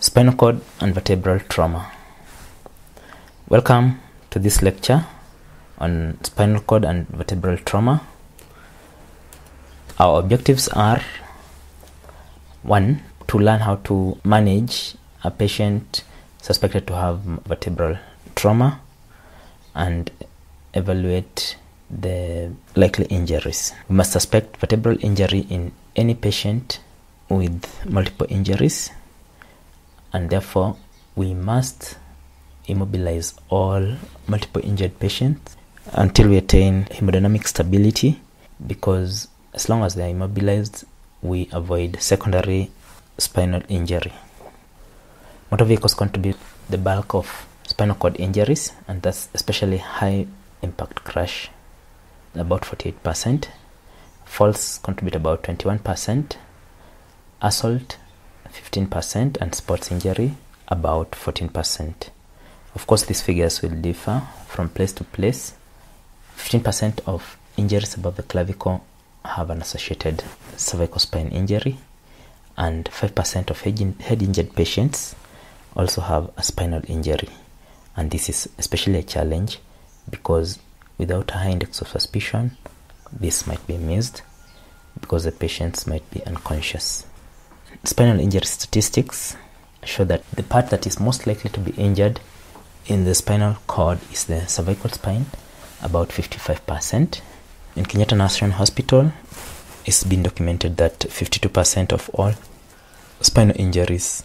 Spinal cord and vertebral trauma. Welcome to this lecture on spinal cord and vertebral trauma. Our objectives are: 1. To learn how to manage a patient suspected to have vertebral trauma and evaluate the likely injuries. We must suspect vertebral injury in any patient with multiple injuries, and therefore we must immobilize all multiple injured patients until we attain hemodynamic stability, because as long as they are immobilized, we avoid secondary spinal injury. Motor vehicles contribute the bulk of spinal cord injuries, and that's especially high impact crash, about 48%. Falls contribute about 21%. Assault 15%, and sports injury about 14%. Of course, these figures will differ from place to place. 15% of injuries above the clavicle have an associated cervical spine injury, and 5% of head injured patients also have a spinal injury. And this is especially a challenge because without a high index of suspicion, this might be missed because the patients might be unconscious. Spinal injury statistics show that the part that is most likely to be injured in the spinal cord is the cervical spine, about 55%. In Kenyatta National Hospital, it's been documented that 52% of all spinal injuries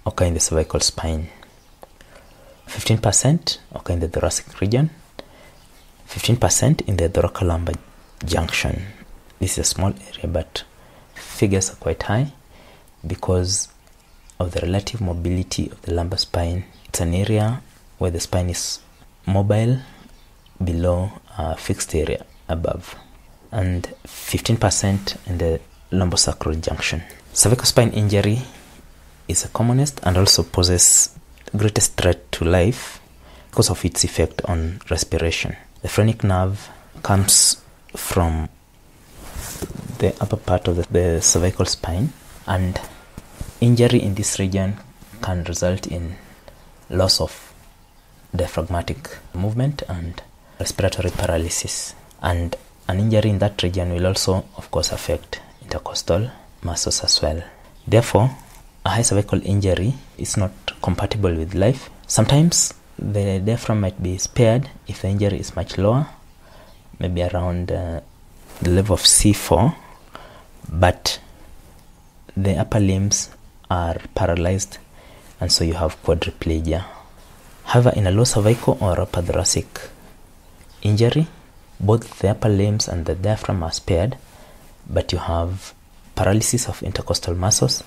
occur in the cervical spine. 15% occur in the thoracic region, 15% in the thoracolumbar junction. This is a small area, but figures are quite high because of the relative mobility of the lumbar spine. It's an area where the spine is mobile below a fixed area above, and 15% in the lumbosacral junction. Cervical spine injury is the commonest and also poses the greatest threat to life because of its effect on respiration. The phrenic nerve comes from the upper part of the cervical spine, and injury in this region can result in loss of diaphragmatic movement and respiratory paralysis. And an injury in that region will also, of course, affect intercostal muscles as well. Therefore, a high cervical injury is not compatible with life. Sometimes the diaphragm might be spared if the injury is much lower, maybe around the level of C4, but the upper limbs are paralyzed, and so you have quadriplegia. However, in a low cervical or upper thoracic injury, both the upper limbs and the diaphragm are spared, but you have paralysis of intercostal muscles,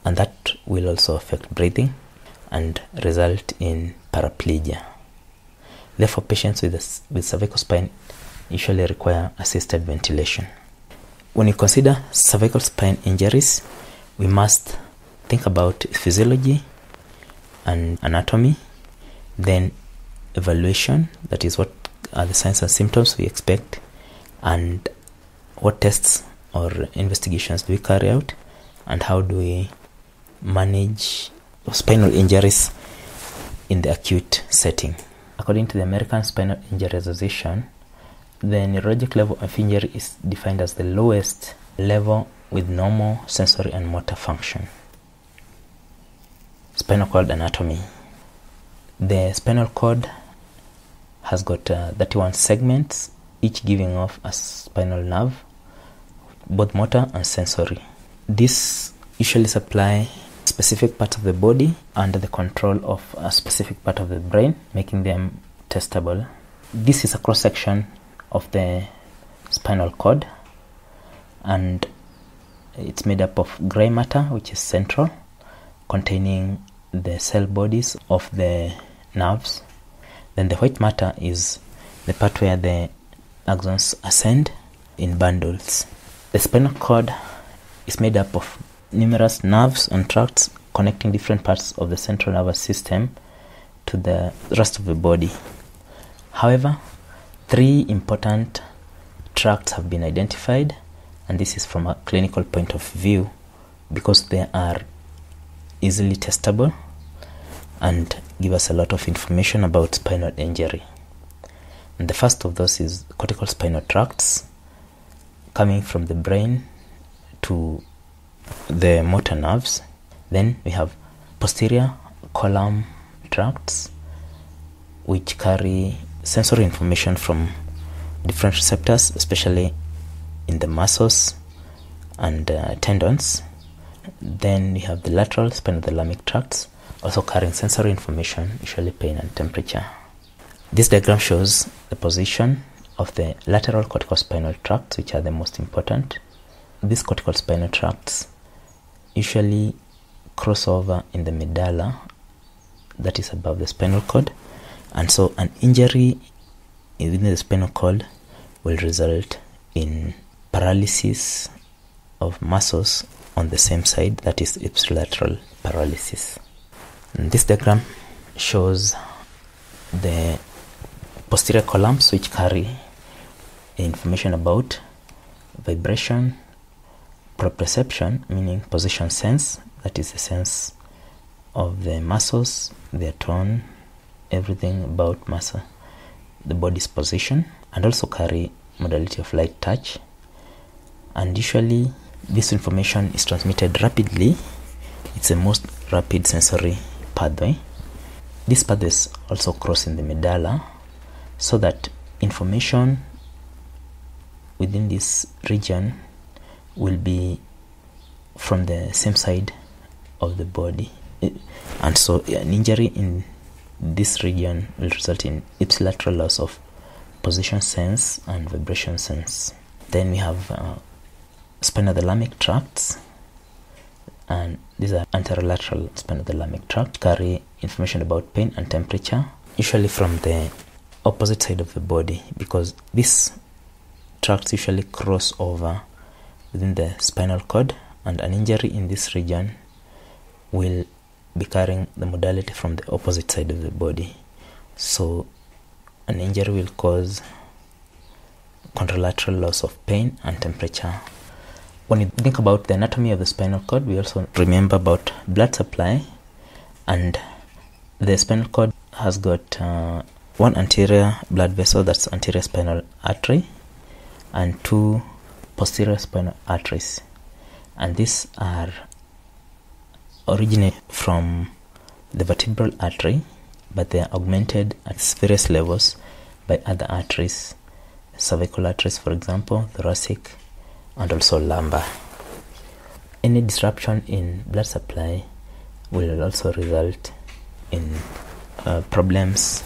and that will also affect breathing and result in paraplegia. Therefore, patients with cervical spine usually require assisted ventilation. When you consider cervical spine injuries, we must think about physiology and anatomy, then evaluation, that is what are the signs and symptoms we expect, and what tests or investigations do we carry out, and how do we manage spinal injuries in the acute setting. According to the American Spinal Injury Association, the neurologic level of injury is defined as the lowest level with normal sensory and motor function. Spinal cord anatomy. The spinal cord has got 31 segments, each giving off a spinal nerve, both motor and sensory. These usually supply specific parts of the body under the control of a specific part of the brain, making them testable. This is a cross-section of the spinal cord, and it's made up of gray matter, which is central, containing the cell bodies of the nerves. Then the white matter is the part where the axons ascend in bundles. The spinal cord is made up of numerous nerves and tracts connecting different parts of the central nervous system to the rest of the body. However, 3 important tracts have been identified, and this is from a clinical point of view because they are easily testable and give us a lot of information about spinal injury. And the first of those is cortical spinal tracts, coming from the brain to the motor nerves. Then we have posterior column tracts, which carry sensory information from different receptors, especially in the muscles and tendons. Then we have the lateral spinothalamic tracts, also carrying sensory information, usually pain and temperature. This diagram shows the position of the lateral cortical spinal tracts, which are the most important. These cortical spinal tracts usually cross over in the medulla, that is above the spinal cord, and so an injury within the spinal cord will result in paralysis of muscles on the same side, that is ipsilateral paralysis. And this diagram shows the posterior columns, which carry information about vibration, proprioception, meaning position sense, that is the sense of the muscles, their tone, everything about muscle, the body's position, and also carry modality of light touch. And usually this information is transmitted rapidly. It's the most rapid sensory pathway. These pathways also cross in the medulla, so that information within this region will be from the same side of the body. And so an injury in this region will result in ipsilateral loss of position sense and vibration sense. Then we have spinothalamic tracts, and these are anterolateral spinothalamic tracts, carry information about pain and temperature, usually from the opposite side of the body, because these tracts usually cross over within the spinal cord, and an injury in this region will be carrying the modality from the opposite side of the body. So an injury will cause contralateral loss of pain and temperature. When you think about the anatomy of the spinal cord, we also remember about blood supply, and the spinal cord has got one anterior blood vessel, that's anterior spinal artery, and two posterior spinal arteries, and these are originate from the vertebral artery, but they are augmented at various levels by other arteries, cervical arteries, for example, thoracic, and also lumbar. Any disruption in blood supply will also result in problems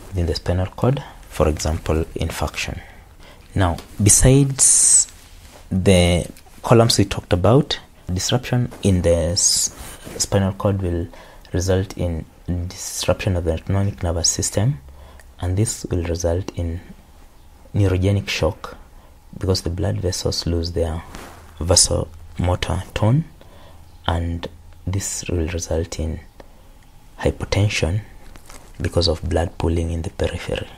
within the spinal cord, for example, infarction. Now, besides the columns we talked about, disruption in the spinal cord will result in disruption of the autonomic nervous system, and this will result in neurogenic shock, because the blood vessels lose their vasomotor tone, and this will result in hypotension because of blood pooling in the periphery,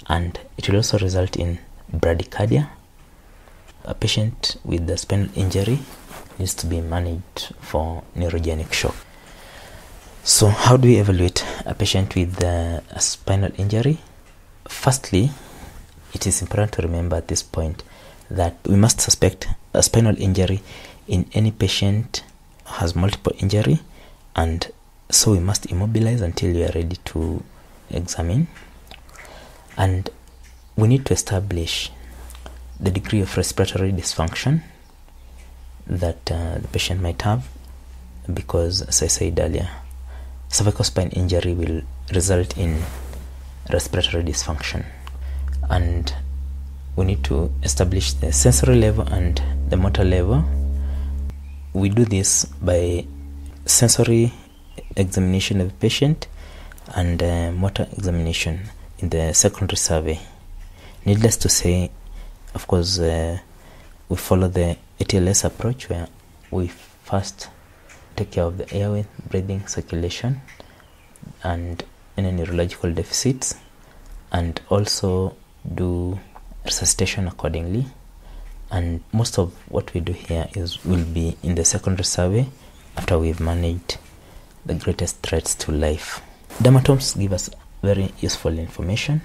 and it will also result in bradycardia. A patient with the spinal injury needs to be managed for neurogenic shock. So how do we evaluate a patient with a spinal injury? Firstly, it is important to remember at this point that we must suspect a spinal injury in any patient who has multiple injury, and so we must immobilize until we are ready to examine. And we need to establish the degree of respiratory dysfunction that the patient might have, because, as I said earlier, cervical spine injury will result in respiratory dysfunction. And we need to establish the sensory level and the motor level. We do this by sensory examination of the patient and motor examination in the secondary survey. Needless to say, of course, we follow the ATLS approach, where we first take care of the airway, breathing, circulation, and any neurological deficits, and also do resuscitation accordingly. And most of what we do here will be in the secondary survey, after we've managed the greatest threats to life. Dermatomes give us very useful information.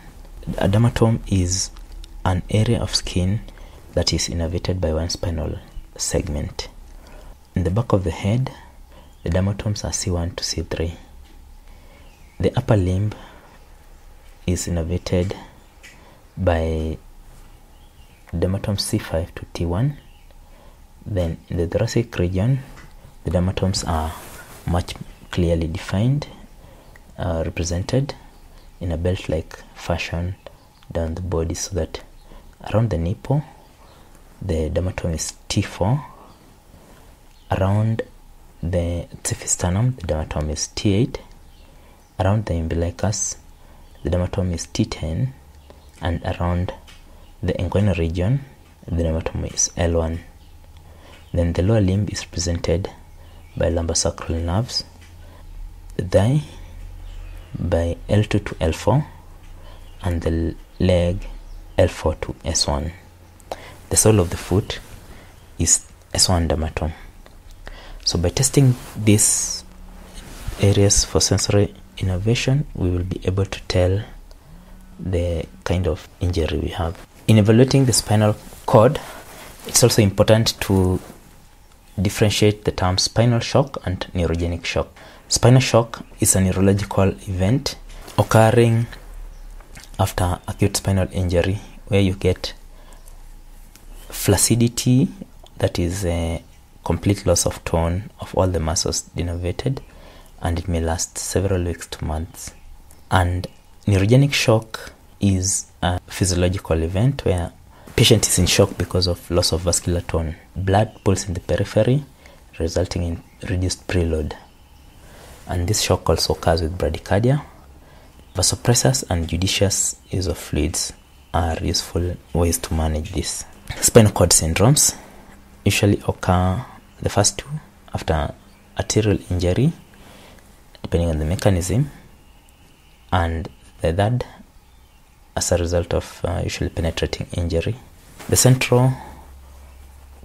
A dermatome is an area of skin that is innervated by one spinal segment. In the back of the head, the dermatomes are C1 to C3. The upper limb is innervated by dermatome C5 to T1. Then in the thoracic region, the dermatomes are much clearly defined, represented in a belt-like fashion down the body, so that around the nipple, the dermatome is T4. Around the episternum, the dermatome is T8. Around the umbilicus, the dermatome is T10. And around the inguinal region, the dermatome is L1. Then the lower limb is represented by lumbosacral nerves, the thigh by L2 to L4, and the leg L4 to S1. The sole of the foot is S1 dermatome. So by testing these areas for sensory innervation, we will be able to tell the kind of injury we have. In evaluating the spinal cord, it's also important to differentiate the terms spinal shock and neurogenic shock. Spinal shock is a neurological event occurring after acute spinal injury, where you get flaccidity, that is a complete loss of tone of all the muscles denervated, and it may last several weeks to months. And neurogenic shock is a physiological event where patient is in shock because of loss of vascular tone. Blood pools in the periphery, resulting in reduced preload. And this shock also occurs with bradycardia. Vasopressors and judicious use of fluids are useful ways to manage this. Spinal cord syndromes usually occur, the first two, after arterial injury, depending on the mechanism, and the third as a result of usually penetrating injury. The central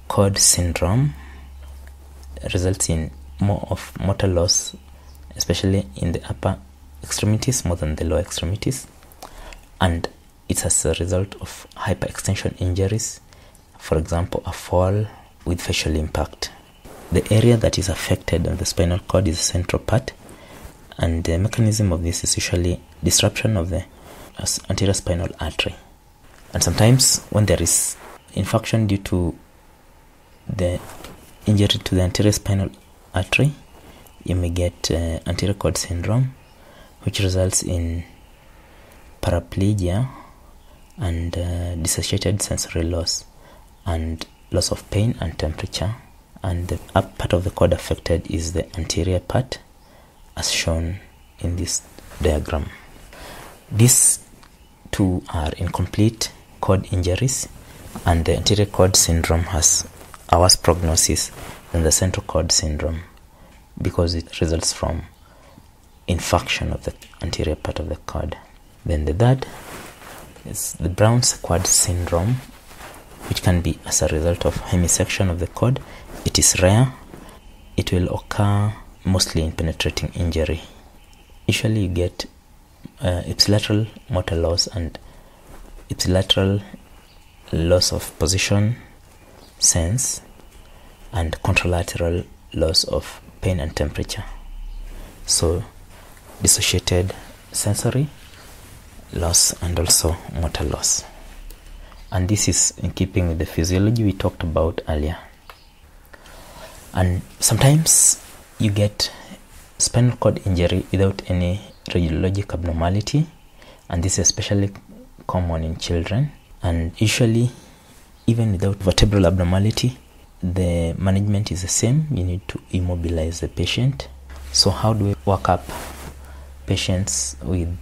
cord syndrome results in more of motor loss, especially in the upper extremities more than the lower extremities, and it's as a result of hyperextension injuries, for example a fall with facial impact. The area that is affected on the spinal cord is the central part, and the mechanism of this is usually disruption of the anterior spinal artery. And sometimes when there is infarction due to the injury to the anterior spinal artery, you may get anterior cord syndrome, which results in paraplegia and dissociated sensory loss and loss of pain and temperature. And the up part of the cord affected is the anterior part, as shown in this diagram. These two are incomplete cord injuries, and the anterior cord syndrome has a worse prognosis than the central cord syndrome because it results from infarction of the anterior part of the cord. Then the third is the Brown-Séquard syndrome, which can be as a result of hemisection of the cord. It is rare. It will occur mostly in penetrating injury. Usually you get ipsilateral motor loss and ipsilateral loss of position sense and contralateral loss of pain and temperature. So dissociated sensory loss and also motor loss. And this is in keeping with the physiology we talked about earlier. And sometimes you get spinal cord injury without any radiologic abnormality, and this is especially common in children. And usually, even without vertebral abnormality, the management is the same. You need to immobilize the patient. So how do we work up patients with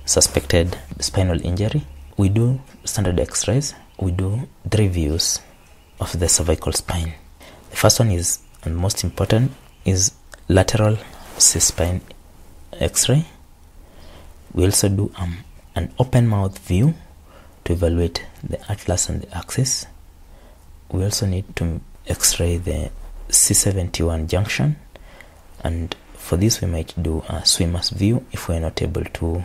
suspected spinal injury? We do standard x-rays. We do 3 views of the cervical spine. The first one is, and most important, is lateral C-spine x-ray. We also do an open mouth view to evaluate the atlas and the axis. We also need to x-ray the C71 junction and for this we might do a swimmer's view if we're not able to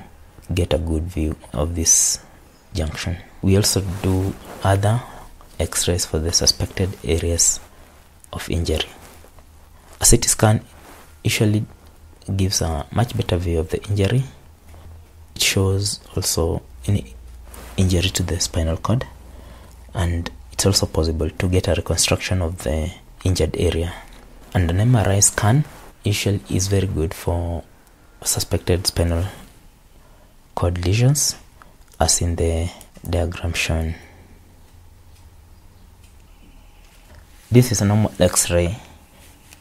get a good view of this junction. We also do other x-rays for the suspected areas of injury. A CT scan usually gives a much better view of the injury. It shows also any injury to the spinal cord, and it's also possible to get a reconstruction of the injured area. And an MRI scan usually is very good for suspected spinal cord lesions, as in the diagram shown. This is a normal X-ray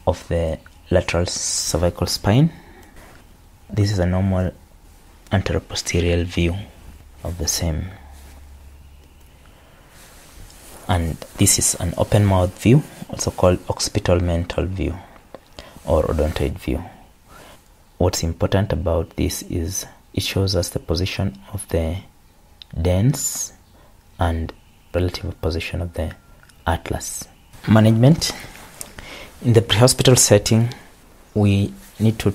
of the lateral cervical spine. This is a normal anteroposterior view of the same. And this is an open mouth view, also called occipital mental view or odontoid view. What's important about this is it shows us the position of the dens and relative position of the atlas. Management. In the pre-hospital setting, we need to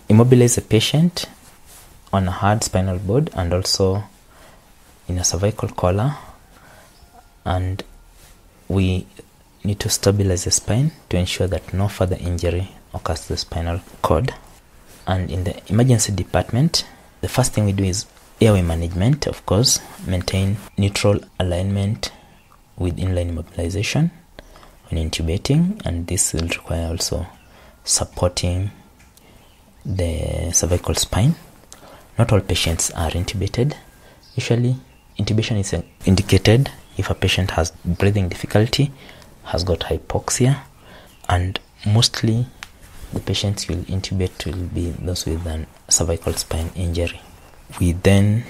immobilize the patient on a hard spinal board and also in a cervical collar, and we need to stabilize the spine to ensure that no further injury occurs to the spinal cord. And in the emergency department, the first thing we do is airway management, of course, maintain neutral alignment with inline immobilization when intubating, and this will require also supporting the cervical spine. Not all patients are intubated. Usually intubation is indicated if a patient has breathing difficulty, has got hypoxia, and mostly the patients will intubate will be those with a cervical spine injury. We then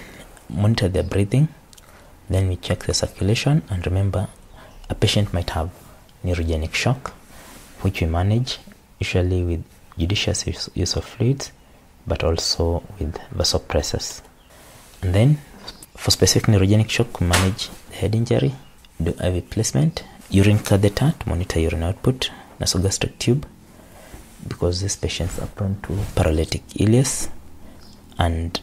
monitor their breathing, then we check the circulation, and remember, a patient might have neurogenic shock, which we manage usually with judicious use of fluids, but also with vasopressors. And then for specific neurogenic shock, we manage the head injury, do IV placement, urine catheter to monitor urine output, nasogastric tube, because these patients are prone to paralytic ileus, and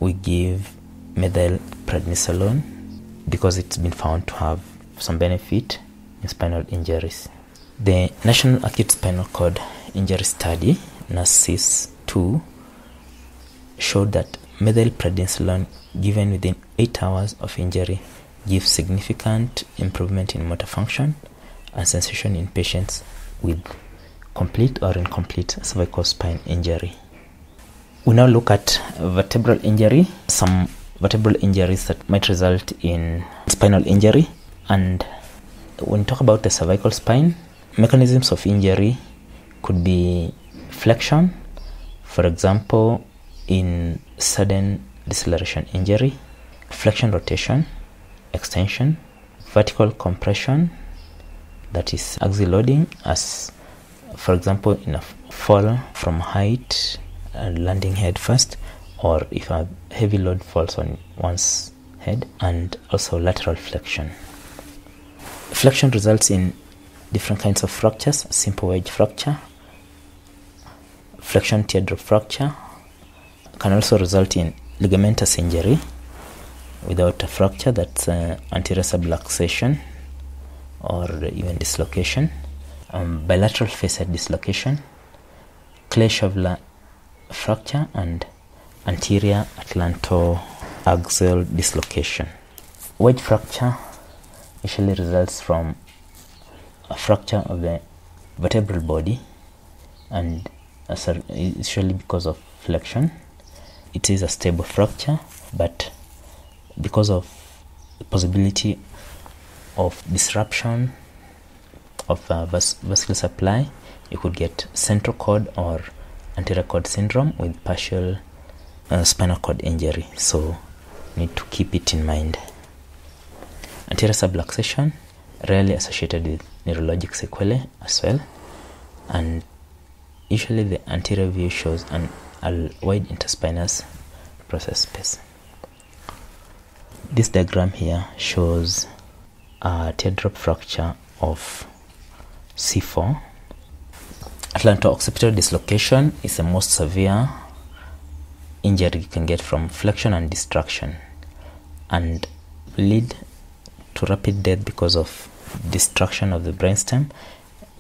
we give methylprednisolone because it's been found to have some benefit in spinal injuries. The National Acute Spinal Cord Injury Study, NACIS-2, showed that methylprednisolone given within 8 hours of injury gives significant improvement in motor function and sensation in patients with complete or incomplete cervical spine injury. We now look at vertebral injury, some vertebral injuries that might result in spinal injury. And when we talk about the cervical spine, mechanisms of injury could be flexion, for example, in sudden deceleration injury, flexion rotation, extension, vertical compression, that is axial loading, as for example in a fall from height and landing head first, or if a heavy load falls on one's head, and also lateral flexion. Flexion results in different kinds of fractures: simple wedge fracture, flexion teardrop fracture, can also result in ligamentous injury without a fracture, that's anterior subluxation or even dislocation, bilateral facet dislocation, Clay-Shaver fracture, and anterior atlantoaxial dislocation. Wedge fracture usually results from a fracture of the vertebral body, and usually because of flexion. It is a stable fracture, but because of the possibility of disruption of vascular supply, you could get central cord or anterior cord syndrome with partial spinal cord injury, so need to keep it in mind. Anterior subluxation, rarely associated with neurologic sequelae as well, and usually the anterior view shows a wide interspinous process space. This diagram here shows a teardrop fracture of C4, Atlanto-occipital dislocation is the most severe injury you can get from flexion and distraction, and lead to rapid death because of destruction of the brainstem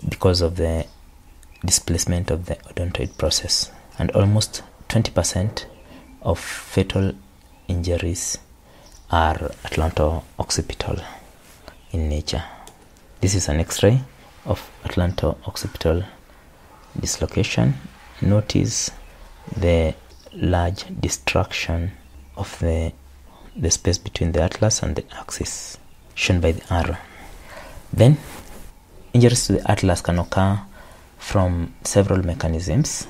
because of the displacement of the odontoid process. And almost 20% of fatal injuries are atlanto-occipital in nature. This is an X-ray of atlanto-occipital dislocation. Notice the large destruction of the space between the atlas and the axis, shown by the arrow. Then, injuries to the atlas can occur from several mechanisms.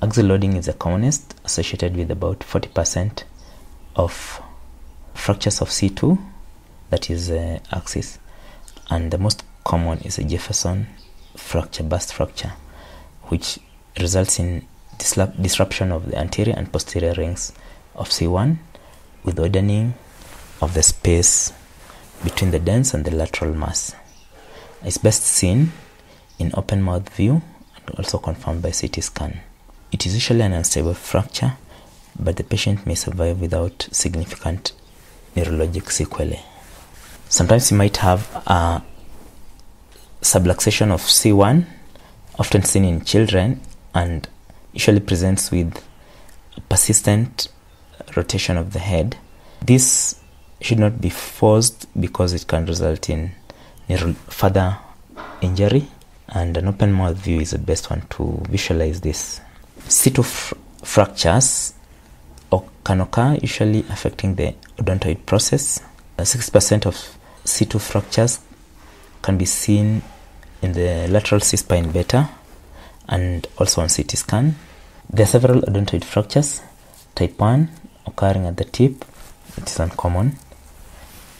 Axial loading is the commonest, associated with about 40% of fractures of C2, that is the axis, and the most common is a Jefferson fracture, burst fracture, which results in disruption of the anterior and posterior rings of C1 with widening of the space between the dens and the lateral mass. It's best seen in open mouth view and also confirmed by CT scan. It is usually an unstable fracture, but the patient may survive without significant neurologic sequelae. Sometimes you might have a subluxation of C1, often seen in children, and usually presents with persistent rotation of the head. This should not be forced because it can result in further injury, and an open mouth view is the best one to visualize this. C2 fractures can occur, usually affecting the odontoid process. 60% of C2 fractures can be seen in the lateral C-spine beta and also on CT scan. There are several odontoid fractures. Type 1, occurring at the tip, it is uncommon.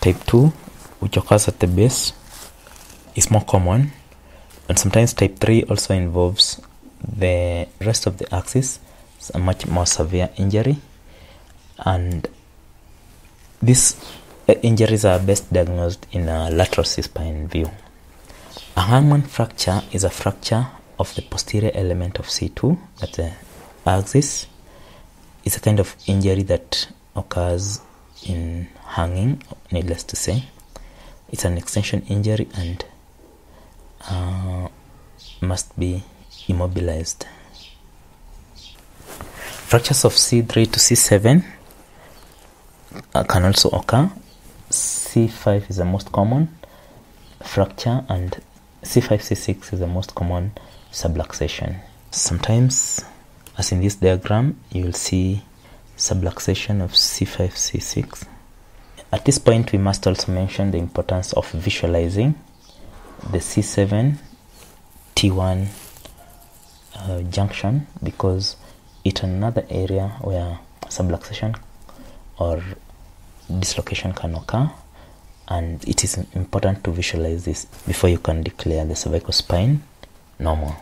Type 2, which occurs at the base, is more common. And sometimes type 3 also involves the rest of the axis. It's a much more severe injury. And these injuries are best diagnosed in a lateral C-spine view. A hangman fracture is a fracture of the posterior element of C2, that's the axis. It's a kind of injury that occurs in hanging, needless to say. It's an extension injury and must be immobilized. Fractures of C3 to C7 can also occur. C5 is the most common fracture, and C5, C6 is the most common subluxation. Sometimes, as in this diagram, you will see subluxation of C5, C6. At this point, we must also mention the importance of visualizing the C7 T1 junction, because it's another area where subluxation or dislocation can occur, and it is important to visualize this before you can declare the cervical spine normal.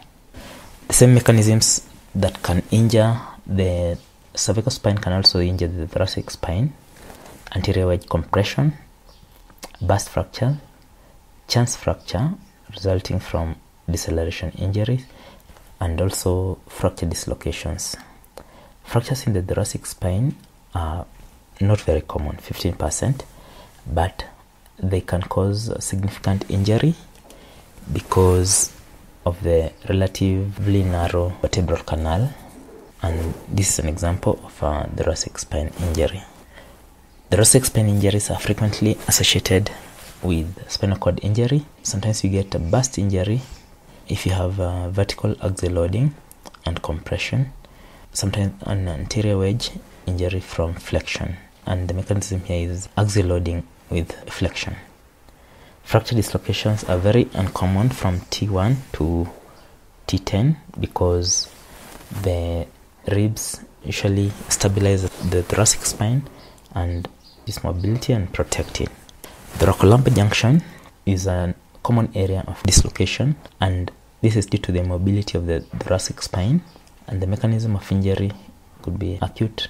The same mechanisms that can injure the cervical spine can also injure the thoracic spine: anterior wedge compression, burst fracture, chance fracture resulting from deceleration injuries, and also fracture dislocations. Fractures in the thoracic spine are not very common, 15%, but they can cause significant injury because of the relatively narrow vertebral canal, and this is an example of a thoracic spine injury. Thoracic spine injuries are frequently associated with spinal cord injury. Sometimes you get a burst injury if you have vertical axial loading and compression. Sometimes an anterior wedge injury from flexion, and the mechanism here is axial loading with flexion. Fracture dislocations are very uncommon from T1 to T10 because the ribs usually stabilize the thoracic spine and this mobility and protect it. The thoracolumbar junction is a common area of dislocation, and this is due to the mobility of the thoracic spine, and the mechanism of injury could be acute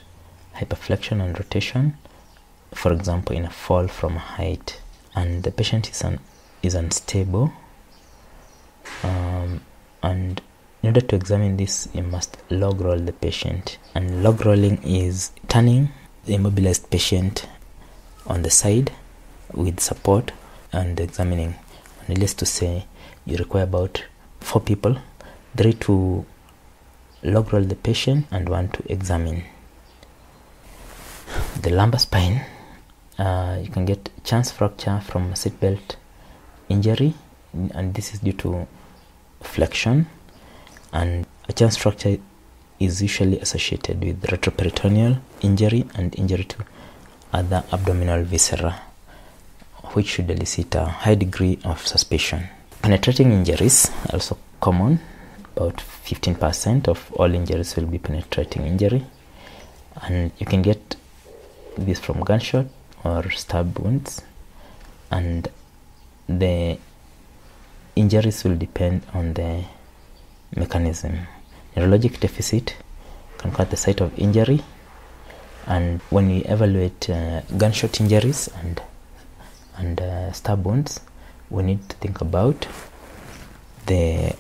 hyperflexion and rotation, for example in a fall from a height, and the patient is unstable, and In order to examine this, you must log roll the patient, and log rolling is turning the immobilized patient on the side with support and examining. Needless to say, you require about 4 people, 3 to log roll the patient and 1 to examine. The lumbar spine, you can get chance fracture from a seatbelt injury, and this is due to flexion, and a chance fracture is usually associated with retroperitoneal injury and injury to other abdominal viscera, which should elicit a high degree of suspicion. Penetrating injuries are also common. About 15% of all injuries will be penetrating injury, and you can get this from gunshot or stab wounds, and the injuries will depend on the mechanism. Neurologic deficit can occur at the site of injury, and when we evaluate gunshot injuries and stab wounds, we need to think about the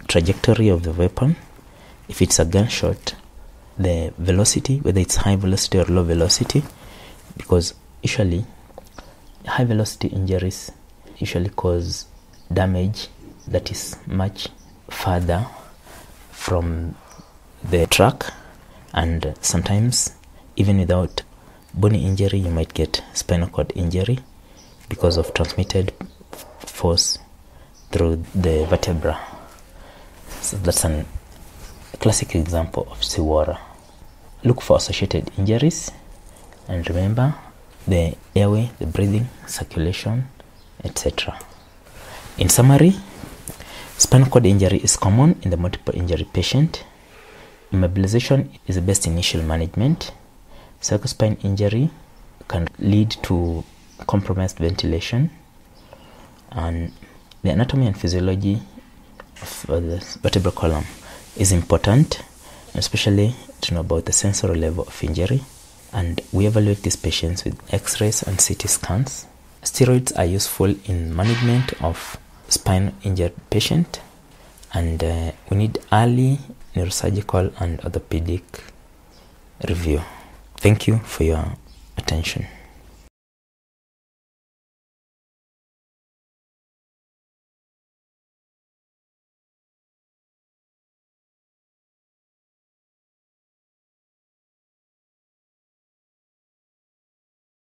trajectory of the weapon. If it's a gunshot, the velocity, whether it's high velocity or low velocity, because usually high velocity injuries usually cause damage that is much further from the track, and sometimes even without bony injury you might get spinal cord injury because of transmitted force through the vertebra. So that's a classic example of SIWORA. Look for associated injuries, and remember the airway, the breathing, circulation, etc. In summary, spinal cord injury is common in the multiple injury patient. Immobilization is the best initial management. Cervical injury can lead to compromised ventilation, and the anatomy and physiology of the vertebral column is important, especially to know about the sensory level of injury. And we evaluate these patients with X-rays and CT scans. Steroids are useful in management of spine injured patient, and we need early neurosurgical and orthopedic review. Thank you for your attention.